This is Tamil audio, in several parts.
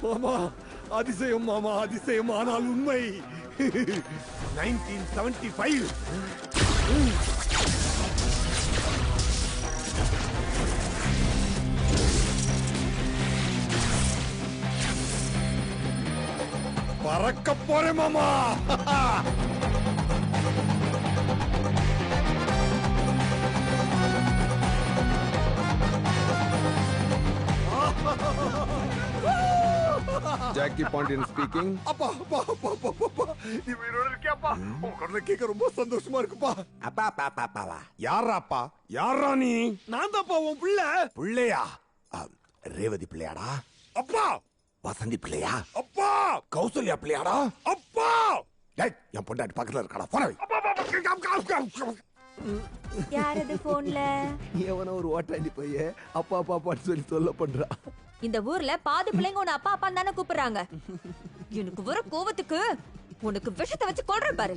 மாமா அதிசயம் மாமா அதிசயம், ஆனால் உண்மை. 1975 பறக்க போறேன் மாமா. Jackie Pandian speaking. அப்பா அப்பா அப்பா அப்பா, நீ உயிரோட இருக்கியாப்பா? உன் குரலை கேட்க ரொம்ப சந்தோஷமா இருக்குப்பா. அப்பா அப்பா அப்பா அப்பாவா? யாராப்பா? யாரா நீ? நான் தான்ப்பா உன் பிள்ளை. பிள்ளையா? ரேவதி பிள்ளையாடா? அப்பா. வசந்தி பிள்ளையா? அப்பா. கௌசல்யா பிள்ளையாடா? அப்பா. டேய், என் பொண்டாட்டி பக்கத்துல இருக்காடா, போன வை. யாரது போன்ல? எவனோ ஒரு ஓட்டாண்டி போய் அப்பா அப்பான்னு சொல்லி சொல்ல பண்றா. இந்த ஊர்ல பாதி பிள்ளைங்க உன்னை அப்பா அப்பா தானே கூப்பிடுறாங்க. எனக்கு வர கோவத்துக்கு உனக்கு விஷத்தை வச்சு கொல்றேன் பாரு.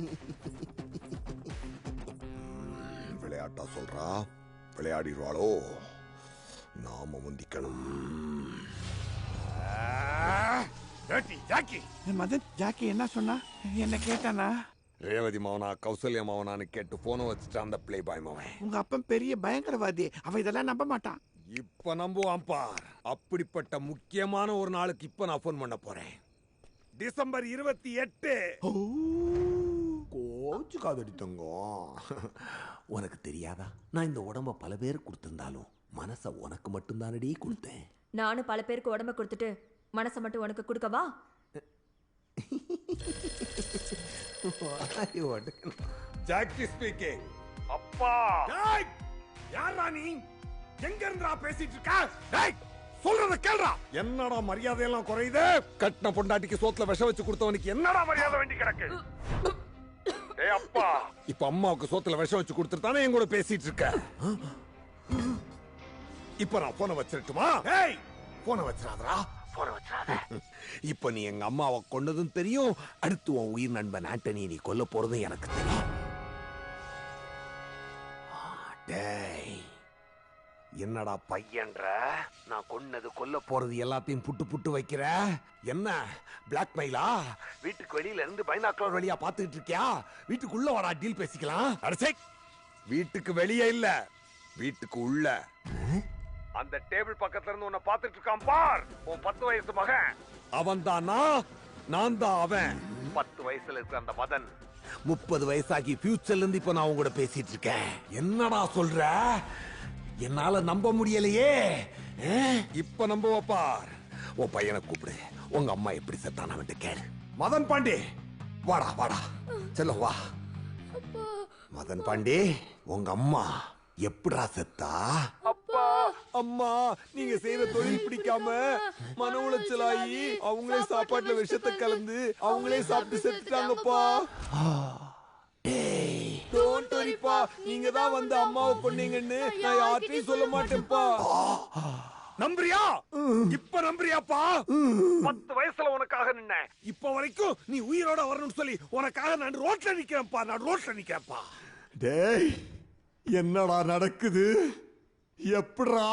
விளையாட்டா சொல்றா? விளையாடிடுவாளோ? நாம முந்திக்கணும். ஜாக்கி மதன், ஜாக்கி என்ன சொன்னா? என்ன கேட்டானா? ரேவதி மவனா கௌசல்யா மவனான்னு கேட்டு போன வச்சுட்டு அந்த பிளே பாய் மவன். உங்க அப்பன் பெரிய பயங்கரவாதி, அவ இதெல்லாம் நம்ப மாட்டான். இப்ப நம்புவான் பார். அப்படிப்பட்ட முக்கியமான ஒரு நாளுக்கு இப்ப நான் போன் பண்ண போறேன். டிசம்பர் 28. கோச்சு காதடி தங்கம். உனக்கு தெரியாதா, நான் இந்த உடம்ப பல பேர் கொடுத்திருந்தாலும் மனச உனக்கு மட்டும்தானடி கொடுத்தேன். நானும் பல பேருக்கு உடம்ப கொடுத்துட்டு மனசை மட்டும் உனக்கு கொடுக்கவா? Jackie speaking. அப்பா. டேய், யாரா நீ? எங்க இருந்துடா பேசிட்டு இருக்க? டேய், சொல்றத கேளுடா. என்னடா மரியாதை எல்லாம் குறையுது? கட்டின பொண்டாட்டிக்கு சோத்துல விஷம் வச்சு கொடுத்தவனுக்கு என்னடா மரியாதை வேண்டி கிடக்கு? டேய் அப்பா. இப்ப அம்மாவுக்கு சோத்துல விஷம் வச்சு கொடுத்துட்டானே என் கூட பேசிட்டு இருக்க. இப்ப நான் போனை வச்சிரட்டுமா? டேய், போனை வச்சிராதடா. போனை வச்சிராத. இப்ப நீ எங்க அம்மாவை கொண்டதும் தெரியும், அடுத்து உன் உயிர் நண்பன் ஆண்டனி நீ கொல்ல போறதும் எனக்கு தெரியும். டேய், என்னடா பையன்ற? நான் கொன்னது கொல்ல போறது எல்லாத்தையும் புட்டு புட்டு வைக்கிற. என்ன பிளாக்மெயிலா? வீட்டுக்கு வெளியில இருந்து பைனாக்குலர் வழியா பாத்துக்கிட்டு இருக்கியா? வீட்டுக்குள்ள வாடா, டீல் பேசிக்கலாம். அடச்சே. வீட்டுக்கு வெளியே இல்ல, வீட்டுக்கு உள்ள. அந்த டேபிள் பக்கத்துல இருந்து உன்னை பாத்துட்டு இருக்கான் பார். உன் 10 வயசு மகன். அவன் தான் நான் தான் அவன். 10 வயசுல இருக்கிற அந்த மதன் 30 வயசாகி ஃபியூச்சர்ல இருந்து இப்ப நான் உங்க கூட பேசிட்டு இருக்கேன். என்னடா சொல்ற? என்னால நம்ப முடியலையே. இப்ப நம்புவ பார். உன் பையனை கூப்பிடு, உங்க அம்மா எப்படி செத்தான வந்து கேளு. மதன் பாண்டி, வாடா வாடா செல்ல வா. மதன் பாண்டி, உங்க அம்மா எப்படா செத்தா? அப்பா. அம்மா, நீங்க செய்யற தொழில் பிடிக்காம மன உளைச்சலாகி அவங்களே சாப்பாட்டுல விஷத்தை கலந்து அவங்களே சாப்பிட்டு செத்துட்டாங்கப்பா. டோன்ட் வரிப்பா, நீங்க தான் வந்து அம்மாவை கொன்னீங்கன்னு நான் யார்கிட்டயும் சொல்ல மாட்டேன்ப்பா. நம்புறியா? இப்ப நம்புறியாப்பா? 10 வயசுல உனக்காக நின்ன. இப்ப வரைக்கும் நீ உயிரோட வரணும்னு சொல்லி உனக்காக நான் ரோட்ல நிக்கிறேன்ப்பா. நான் ரோட்ல நிக்கிறேன்ப்பா. டேய், என்னடா நடக்குது? எப்படா?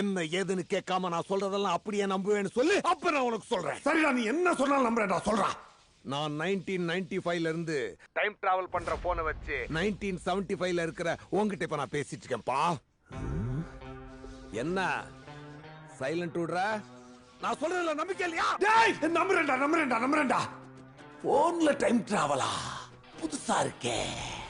என்ன ஏதுன்னு கேட்காம நான் சொல்றதெல்லாம் அப்படியே நம்புவேன்னு சொல்லு. அப்ப நான் உனக்கு சொல்றேன். சரிடா, நீ என்ன சொன்னாலும் நம்புறேன்டா. சொல்றா. நான் 1995ல இருந்து டைம் டிராவல் பண்ற போனை வச்சு 1975ல இருக்கிற உன்கிட்ட இப்ப நான் பேசிட்டு இருக்கேன்ப்பா. என்ன சைலண்ட் விடுற? நான் சொல்றதுல நம்பிக்கை இல்லையா? டேய், நம்புறேன்டா. போன்ல டைம் டிராவலா? புதுசா இருக்கே.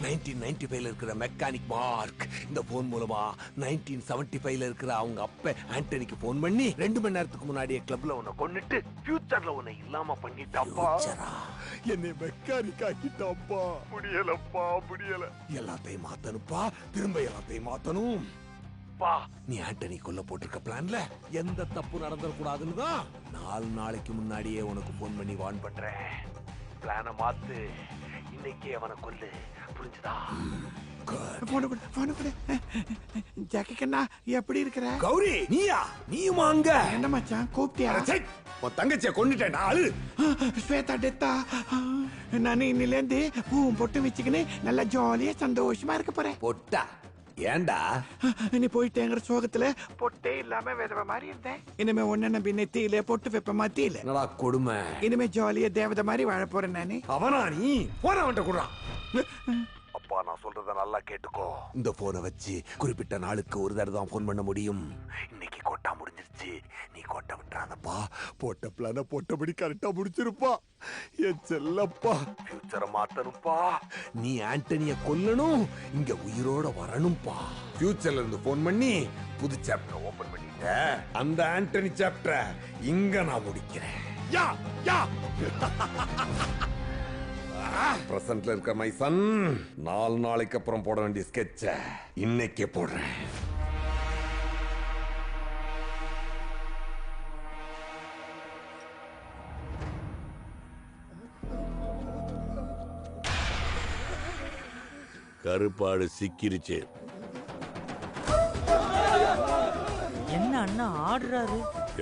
1995ல இருக்கிற மெக்கானிக் மார்க் இந்த போன் மூலமா 1975ல இருக்கிற அவங்க அப்ப ஆண்டனிக்கு போன் பண்ணி 2 மணி நேரத்துக்கு முன்னாடியே கிளப்ல உன்னை கொன்னுட்டு ஃபியூச்சர்ல உன்னை இல்லாம பண்ணிட்டாப்பா. என்னை மெக்கானிக் ஆக்கிட்டாப்பா. முடியலப்பா, முடியல. எல்லாத்தையும் மாத்தணுப்பா, திரும்ப எல்லாத்தையும் மாத்தணும். நீ ஆண்டனி கொல்ல போட்டிருக்க பிளான்ல எந்த தப்பு நடந்துடக்கூடாதுன்னு தான் 4 நாளைக்கு முன்னாடியே உனக்கு போன் பண்ணி வார்ன் பண்றேன். பிளான மாத்து, இன்னைக்கே அவனை கொல்லு, புரிஞ்சுதா? ஜாக்கி கண்ணா, எப்படி இருக்கிற? கௌரி, நீயா? நீயும் அங்க? என்ன மச்சான், கூப்பிட்டியா? உன் தங்கச்சிய கொண்டுட்டேன். ஆளு ஸ்வேதா டெத்தா. நான் இன்னிலேருந்து பூவும் பொட்டு வச்சுக்கின்னு நல்லா ஜாலியா சந்தோஷமா இருக்க போறேன். பொட்டா? ஏன்டா நீ போயிட்டேங்கிற சோகத்துல பொட்டே இல்லாம விதவ மாதிரி இருந்தேன். இனிமே ஒன்ன நம்பி நெத்தியில பொட்டு வைப்ப மாத்தியில. என்னடா கொடுமை. இனிமே ஜாலியா தேவதை மாதிரி வாழ போறேன் நானே. அவனா நீ போன அவன்கிட்ட குடுறான். அப்பா நான் சொல்றத நல்லா கேட்டுக்கோ. இந்த போனை வச்சு குறிப்பிட்ட நாளுக்கு ஒரு தடவை தான் போன் பண்ண முடியும். இன்னைக்கு கோட்டா முடிஞ்சிருச்சு. நீ கோட்டை விட்டுறாதப்பா. போட்ட பிளான போட்டபடி கரெக்டா முடிச்சிருப்பா. என் செல்லப்பா ஃபியூச்சரை மாத்தணும்பா. நீ ஆண்டனிய கொல்லணும், இங்க உயிரோட வரணும்பா. ஃபியூச்சர்ல இருந்து போன் பண்ணி புது சாப்டர் ஓபன் பண்ணிட்ட. அந்த ஆண்டனி சாப்டர் இங்க நான் முடிக்கிறேன். யா யா பிரசன்ட்ல இருக்க மை சன் 4 நாளைக்கு அப்புறம் போட வேண்டிய ஸ்கெட்ச இன்னைக்கே போடுறேன். கருப்பாடு சிக்கிருச்சு. என்ன அண்ணா ஆடுறாரு?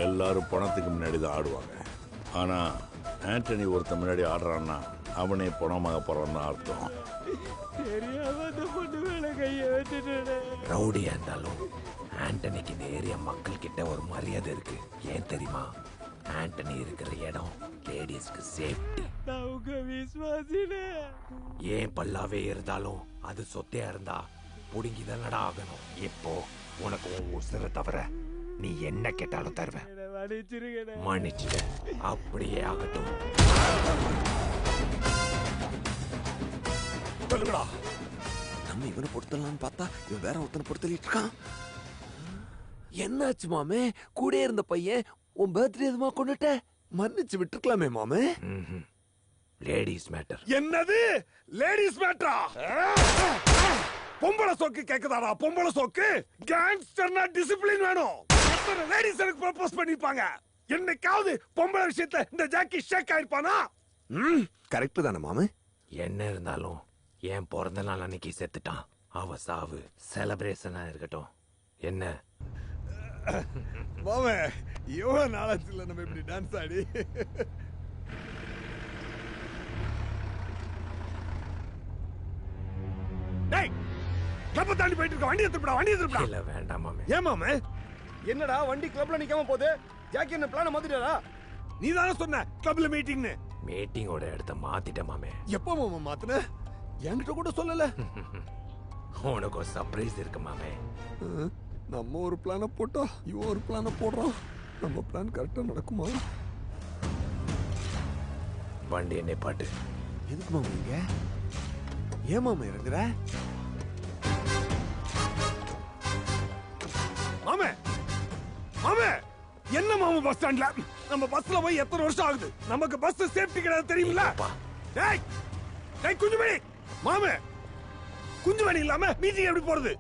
எல்லாரும் பணத்துக்கு முன்னாடி தான் ஆடுவாங்க. ஆனா ஆண்டனி ஒருத்த முன்னாடி ஆடுறான்னா அவனே பணமாக போறான்னு அர்த்தம். ரவுடியா இருந்தாலும் ஆண்டனிக்கு இந்த ஏரியா மக்கள் கிட்ட ஒரு மரியாதை இருக்கு. ஏன் தெரியுமா? ஆண்டனி இருக்கிற இடம் லேடிஸ்க்கு சேஃப்டி. ஏன் பல்லாவே இருந்தாலும் அது சொத்தையா இருந்தா புடுங்கிதான் ஆகணும். இப்போ உனக்கு உன் உசுரை தவிர நீ என்ன கேட்டாலும் தருவேன். மன்னிச்சுக்க. அப்படியே ஆகட்டும். நம்ம இவனை பொறுத்தலான்னு பார்த்தா இவன் வேற ஒருத்தனை பொறுத்தலிட்டு இருக்கான். என்னாச்சு மாமே? கூட இருந்த பையன் உன் பர்த்டே எதுமா கொண்டுட்ட? மன்னிச்சு விட்டுருக்கலாமே மாமே. Ladies matter. என்னது லேடிஸ் மேட்டரா? பொம்பளை சோக்கு கேக்குதாடா? பொம்பளை சோக்கு கேங்ஸ்டர்னா டிசிப்ளின் வேணும். எத்தனை லேடிஸ் எனக்கு ப்ரப்போஸ் பண்ணிருப்பாங்க. என்னைக்காவது பொம்பளை விஷயத்துல இந்த ஜாக்கி ஷேக் ஆயிருப்பானா? கரெக்ட் தானே மாமே? என்ன இருந்தாலும் என் பிறந்த நாள் அன்னைக்கு செத்துட்டான். அவ சாவு செலிப்ரேஷனா இருக்கட்டும். என்ன மாமே எவ்வளவு நாளாச்சுல நம்ம இப்படி டான்ஸ் ஆடி. டேய் கிளப்ப தாண்டி போயிட்டு இருக்க. வண்டி எடுத்துடா, வண்டி எடுத்துடா. இல்ல வேண்டாம் மாமே. ஏன் மாமே? என்னடா வண்டி கிளப்ல நிக்காம போகுது? ஜாக்கி என்ன பிளான மாத்திட்டாரா? நீ தானே சொன்ன கிளப்ல மீட்டிங்னு. மீட்டிங்கோட இடத்த மாத்திட்ட மாமே. எப்போ மாமா மாத்துன? என்கிட்ட கூட சொல்லல. உனக்கு ஒரு சர்ப்ரைஸ் இருக்கு மாமே. நம்ம ஒரு பிளான போட்டா இவன் ஒரு பிளான போடுறான். நம்ம பிளான் கரெக்டா நடக்குமா? வண்டி என்னை பாட்டு. எதுக்கு மாமா இங்க? ஏன் மாமா இறங்குற? மாமே மாமே என்ன மாமா பஸ் ஸ்டாண்ட்ல? நம்ம பஸ்ல போய் எத்தனை வருஷம் ஆகுது? நமக்கு பஸ் சேஃப்டி கிடையாது தெரியுமில்ல? டேய் டேய் குஞ்சுமணி மாமே, குஞ்சுமணி இல்லாம மீட்டிங் எப்படி போறது?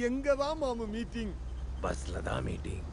எங்கதான் மாமா மீட்டிங்? பஸ்ல தான் மீட்டிங்.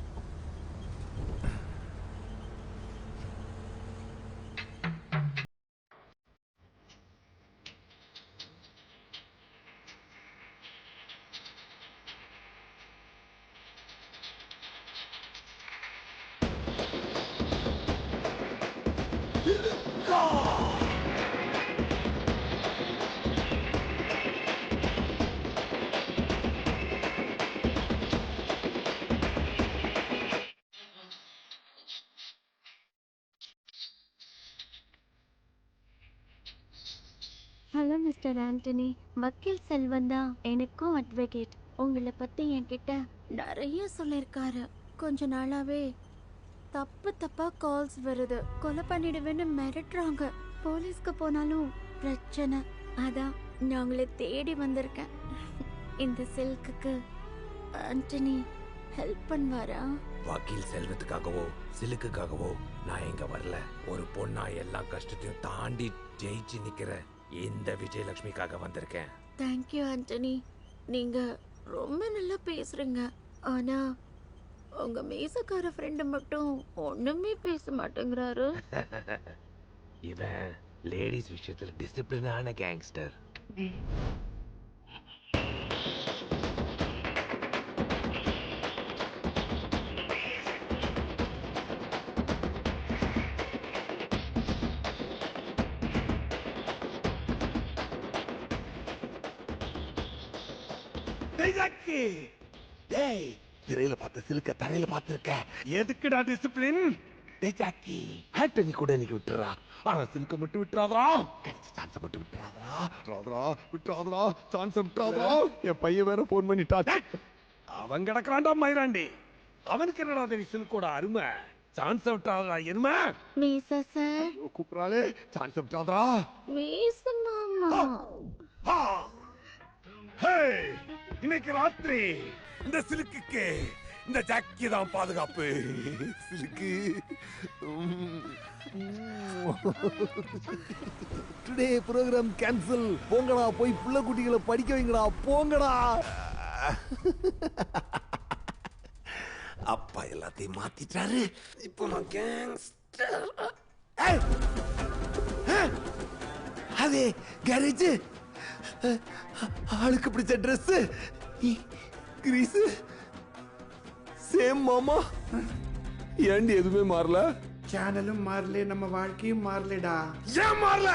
ஹலோ மிஸ்டர் ஆண்டனி, வக்கீல் செல்வன் தான் எனக்கும் அட்வொகேட். உங்களை பற்றி என்கிட்ட நிறைய சொல்லியிருக்காரு. கொஞ்ச நாளாவே தப்பாக கால்ஸ் வருது. கொலை பண்ணிடுவேன்னு மிரட்டுறாங்க. போலீஸ்க்கு போனாலும் பிரச்சனை. அதான் நான் உங்களை தேடி வந்திருக்கேன். இந்த சில்க்குக்கு ஆண்டனி ஹெல்ப் பண்ணுவாரா? வக்கீல் செல்வத்துக்காகவோ சிலுக்குக்காகவோ நான் எங்க வரல. ஒரு பொண்ணா எல்லா கஷ்டத்தையும் தாண்டி ஜெயிச்சு நிக்கிற இந்த விஜயலட்சுமிக்காக வந்திருக்கேன். தேங்க்யூ ஆண்டனி. நீங்க ரொம்ப நல்லா பேசுறீங்க. ஆனா உங்க மீசக்கார ஃப்ரெண்டு மட்டும் ஒண்ணுமே பேச மாட்டேங்கிறாரு. இவன் லேடிஸ் விஷயத்துல டிசிப்ளினான கேங்ஸ்டர். டேய் ஜாக்கி, டேய் திரையில பார்த்த சிலுக்க தரையில பார்த்திருக்க. எதுக்குடா டிசிப்ளின்? டேய் ஜாக்கி, ஆண்டனி கூட இன்னைக்கு விட்டுறா. ஆனா சிலுக்க மட்டும் விட்டுறாதா. சான்ஸ் மட்டும் விட்டுறாதா. சான்ஸ் விட்டுறாதா. என் பையன் வேற போன் பண்ணிட்டா. அவன் கிடக்குறான்டா மயிராண்டி. அவனுக்கு என்னடா தெரியும் சிலுக்கோட அருமை? சான்ஸ் விட்டாதா எருமை? மீச சார், கூப்பிடறாளே, சான்ஸ் விட்டுறாதா. மீச மாமா. இன்னைக்கு ராத்திரி இந்த சிலுக்குக்கு இந்த ஜாக்கி தான் பாதுகாப்பு. சிலுக்கு டுடே ப்ரோகிராம் கேன்சல். போங்கடா, போய் புள்ள குட்டிகளை படிக்க வைங்கடா. போங்கடா. அப்பா எல்லாத்தையும் மாத்திட்டாரு. இப்போ நான் கேங்ஸ்டர். அதே கேரேஜ், ஆளுக்கு பிடிச்ச ட்ரெஸ், கிரீஸ், சேம் மாமா. ஏண்டி எதுவுமே மாறல? சேனலும் மாறல, நம்ம வாழ்க்கையும் மாறலடா. ஏன் மாறல?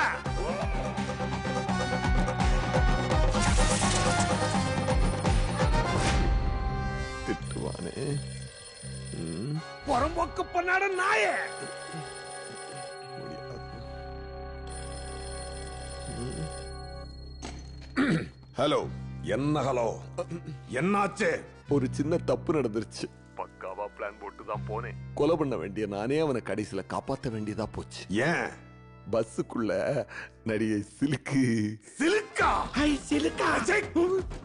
திட்டுவானே. புறம்போக்கு பண்ணாட நாயே. ஹலோ. என்ன ஹலோ? என்னாச்சு? ஒரு சின்ன தப்பு நடந்துருச்சு. பக்காவா பிளான் போட்டு தான் போனேன். கொலை பண்ண வேண்டிய நானே அவனை கடைசியில காப்பாத்த வேண்டியதா போச்சு. ஏன்? பஸ்ஸுக்குள்ள நடிகை சிலுக்கு. சிலுக்கா? ஹை சிலுக்கா.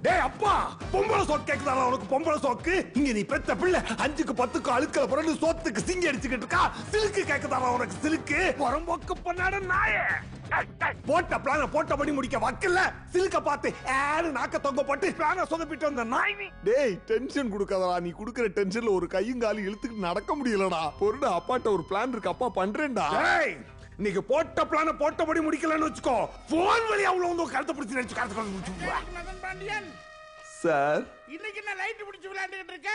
டேய் அப்பா, பொம்பளை சோக்கு கேக்குதாடா உனக்கு? பொம்பளை சோக்கு இங்க நீ பெத்த பிள்ளை 5க்கு 10க்கு அழுக்கல புரண்டு சோத்துக்கு சிங்கி அடிச்சுக்கிட்டு இருக்கா. சிலுக்கு கேக்குதாடா உனக்கு? சிலுக்கு புறம்போக்கு பண்ணாட நாயே. போட்ட பிளான போட்டபடி முடிக்க வக்கல்ல. சிலுக்க பார்த்து ஏன்னு நாக்க தொங்க போட்டு பிளான சொதப்பிட்டு வந்த நாய் நீ. டேய் டென்ஷன் கொடுக்காதடா. நீ குடுக்கிற டென்ஷன்ல ஒரு கையும் காலும் இழுத்துக்கிட்டு நடக்க முடியலடா. பொருட அப்பாட்ட ஒரு பிளான் இருக்கு, அப்பா பண்றேன்டா. டேய் நீங்க போட்ட பிளான போட்டபடி முடிக்கலன்னு வச்சுக்கோ, போன் வழி அவ்வளவு வந்து கருத்து பிடிச்சு நினைச்சு கருத்து முடிச்சு. மதன் பாண்டியன், சார், இன்னைக்கு என்ன லைட் பிடிச்சு விளையாண்டுட்டு இருக்க?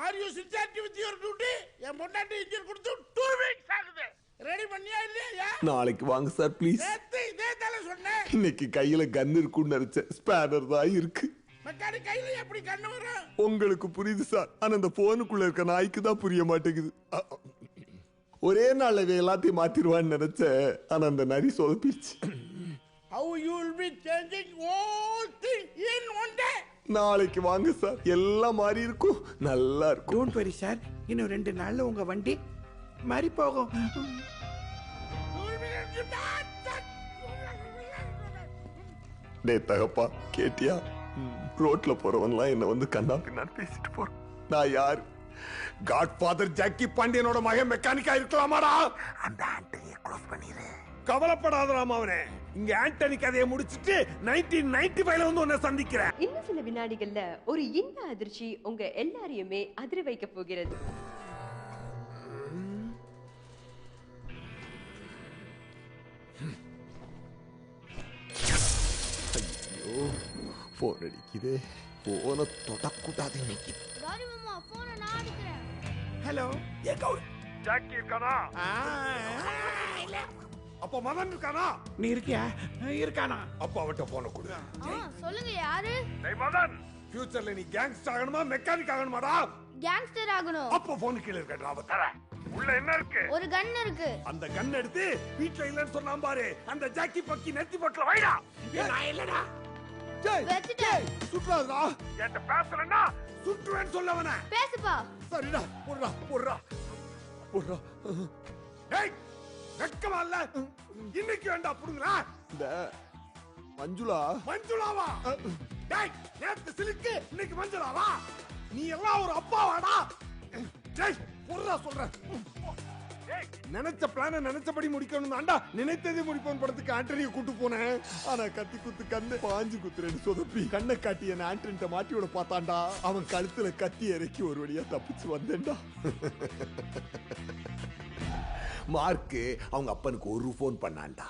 Are you sincere with your duty? என் பொண்டாட்டி இன்ஜின் கொடுத்து 2 வீக்ஸ் ஆகுது. ரெடி பண்ணியா இல்லையா? நாளைக்கு வாங்க சார் ப்ளீஸ். நேத்து இதே தான சொன்னேன். இன்னைக்கு கையில கன் இருக்குன்னு நினைச்சேன். ஸ்பேனர் தான் இருக்கு. மெக்கானிக் கையில எப்படி கண்ணு வரும்? உங்களுக்கு புரியுது சார், ஆனா அந்த போனுக்குள்ள இருக்க நாய்க்கு தான் புரிய மாட்டேங்குது. ஒரே நாள்ல எல்லாத்தையும் மாத்திருவான்னு நினைச்சேன், ஆனா அந்த நரி சொதப்பிடுச்சு. How you will be changing all thing in one day? நாளைக்கு வாங்க சார், எல்லாம் மாறி இருக்கும், நல்லா இருக்கும். டோன்ட் வரி சார், இன்னும் 2 நாள்ல உங்க வண்டி மாறி போகும். டே தகப்பா, கேட்டியா? ரோட்ல போறவன்லாம் என்ன வந்து கண்ணா பின்னான்னு பேசிட்டு போறான். நான் யாரு? காட்ஃபாதர் ஜாக்கி பாண்டியனோட மகன் மெக்கானிக்கா இருக்கலாமாடா? அந்த ஆண்டனியை க்ளோஸ் பண்ணிரு. கவலைப்படாதராமா அவனே. இங்க ஆண்டனி கதையை முடிச்சிட்டு 1995ல வந்து உன்னை சந்திக்கிறேன். இன்னும் சில வினாடிகள்ல ஒரு இன்ப அதிர்ச்சி உங்க எல்லாரையுமே அதிர வைக்க போகிறது. ஐயோ, போன் அடிக்குதே. போனை தொடக்கூடாது இன்னைக்கு. கௌரி மாமா, போனை நான் அடிக்கிறேன். ஹலோ, ஜாக்கி இருக்கானா? அப்ப மதன் இருக்கானா? நீ இருக்கியா? இருக்கானா? அப்ப அவட்ட போன கொடு. சொல்லுங்க, யாரு? டேய் மதன், ஃபியூச்சர்ல நீ கேங்ஸ்டர் ஆகணுமா மெக்கானிக் ஆகணுமாடா? கேங்ஸ்டர் ஆகணும். அப்ப போன் கீழ இருக்கடா, அவ தர. உள்ள என்ன இருக்கு? ஒரு கன் இருக்கு. அந்த கன் எடுத்து வீட்ல இல்லன்னு சொன்னான் பாரு, அந்த ஜாக்கி பக்கி நெத்தி போட்ல வைடா. நான் இல்லடா. வெச்சிட்டேன். சுற்றாதடா. என்கிட்ட பேசலன்னா சுற்றுவேன்னு சொல்லவன. பேசுப்பா. சரிடா, போடுறா போடுறா போடுறா. ஏய், வெக்கமா இல்ல? இன்னைக்கு வேண்டா புடுங்கடா. இந்த மஞ்சுளா. மஞ்சுளாவா? டேய், நேத்து சிலுக்கு, இன்னைக்கு மஞ்சுளாவா? நீ எல்லாம் ஒரு அப்பாவாடா? டேய், போடுறா சொல்றேன். நினைச்ச பிளான நினைச்சபடி முடிக்கணும் தான்டா நினைத்ததே முடிப்போம் படத்துக்கு ஆண்டனியை கூட்டு போனேன். ஆனா கத்தி குத்து கண்ணு பாஞ்சு குத்துறேன்னு சொதப்பி கண்ணை காட்டி என்ன ஆண்டனிட்ட மாட்டியோட பார்த்தான்டா. அவன் கழுத்துல கத்தி இறக்கி ஒரு வழியா தப்பிச்சு வந்தேன்டா. மார்க்கு அவங்க அப்பனுக்கு ஒரு போன் பண்ணான்டா.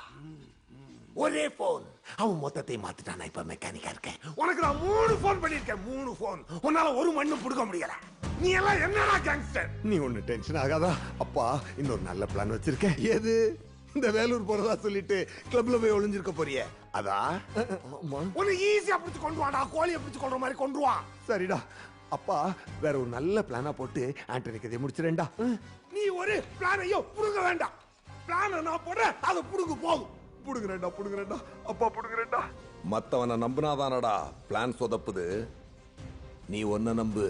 ஒரே போன். அவன் மொத்தத்தை மாத்திட்டானா. இப்ப மெக்கானிக்கா இருக்கேன். உனக்கு நான் 3 போன் பண்ணிருக்கேன். 3 போன். உன்னால ஒரு மண்ணு புடுங்க முடியல. நீ எல்லாம் என்னடா கேங்ஸ்டர்? நீ ஒண்ணு டென்ஷன் ஆகாதா? அப்பா இன்னொரு நல்ல பிளான் வச்சிருக்கேன். எது? இந்த வேலூர் போறதா சொல்லிட்டு கிளப்ல போய் ஒளிஞ்சிருக்க போறியே அதா? உன்னை ஈஸியா பிடிச்சு கொண்டு வாடா, கோழியை பிடிச்சு கொள்ற மாதிரி கொண்டு வா. சரிடா. அப்பா வேற ஒரு நல்ல பிளானா போட்டு ஆண்டனி கதையை முடிச்சிரேன்டா. நீ ஒரு பிளானையோ புடுங்க வேண்டாம். பிளான நான் போடுறேன், அதை புடுங்க போதும். புடுங்குறேன்டா. அப்பா புடுங்குறேன்டா. மத்தவனை நம்புனாதானடா பிளான் சொதப்புது. நீ ஒன்ன நம்பு.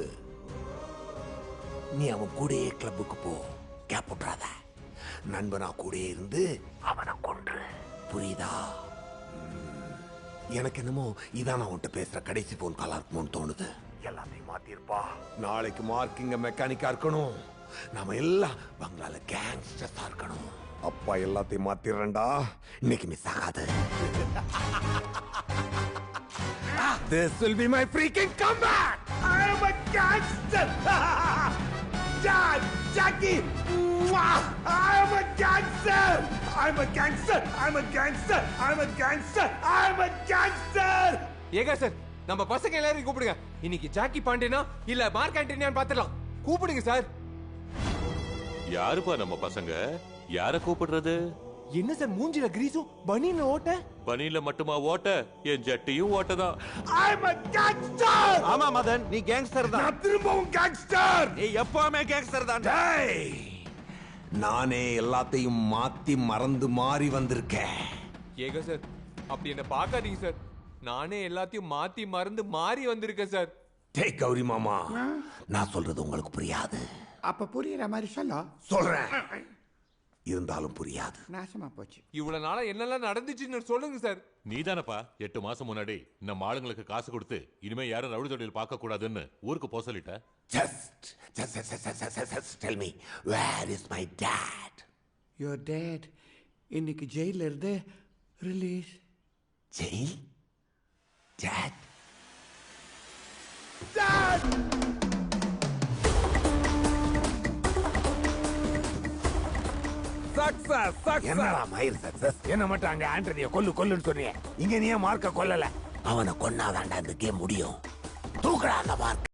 நீ அவன் கூடயே கிளப்புக்கு போ. கேப் விட்றாத. நண்பனா கூடயே இருந்து அவனை கொன்று. புரியுதா? எனக்கு என்னமோ இதான் நான் உன்கிட்ட பேசுற கடைசி போன் காலா இருக்குமோன்னு தோணுது. எல்லாத்தையும் மாத்திருப்பா. நாளைக்கு மார்க்கிங்க மெக்கானிக்கா இருக்கணும். நாம எல்லாம் பங்களால கேங்ஸ்டர்ஸா இருக்கணும். அப்பா எல்லாத்தையும் மாத்திரண்டா. இன்னைக்கு மிஸ் ஆகாது. This will be my freaking comeback. I am a gangster. Dad, Jackie. I am a gangster. I'm a gangster. I'm a gangster. I'm a gangster. I'm a gangster. Eka sir, நம்ம பசங்க எல்லாரையும் கூப்பிடுங்க. இன்னைக்கு ஜாக்கி பாண்டியனா இல்ல மார்க் ஆண்டனியான்னு பாத்துடலாம். கூப்பிடுங்க சார். யாருப்பா நம்ம பசங்க? யார கூப்பிடுறது? என்ன சார் மூஞ்சில கிரீஸும் பனியில ஓட்ட? பனியில மட்டுமா ஓட்ட? என் ஜட்டியும் ஓட்டதான். I'm a gangster. ஆமா மதன், நீ கேங்ஸ்டர் தான். நான் திரும்பவும் கேங்ஸ்டர். நீ எப்பவுமே கேங்ஸ்டர் தான். டேய், நானே எல்லாத்தையும் மாத்தி மறந்து மாறி வந்திருக்கேன். ஏகா சார், அப்படி என்ன பாக்காதீங்க சார். நானே எல்லாத்தையும் மாத்தி மறந்து மாறி வந்திருக்கேன் சார். டேய் கௌரி மாமா, நான் சொல்றது உங்களுக்கு புரியாது. அப்ப புரியுற மாதிரி சொல்றேன். இருந்தாலும் புரியாது. நாசமா போச்சு. இவ்வளவு நாளா என்னெல்லாம் நடந்துச்சுன்னு சொல்லுங்க சார். நீதானப்பா 8 மாசம் முன்னாடி நம்ம ஆளுங்களுக்கு காசு கொடுத்து இனிமே யாரும் ரவுடி தொழில் பார்க்க கூடாதுன்னு ஊருக்கு போக சொல்லிட்ட. Just tell me, where is my dad? Your dad இன்னைக்கு ஜெயில இருந்து ரிலீஸ். ஜெயில்? Dad? Dad. என்னடா மயிர் சக்சஸ்? என்ன மட்டும் அங்க ஆண்டனிய கொல்லுன்னு சொன்னீங்க. இங்க நீ மார்க்க கொல்லல. அவனை கொன்னாதாண்டா இந்த கேம் முடியும். தூக்குடா அந்த மார்க்.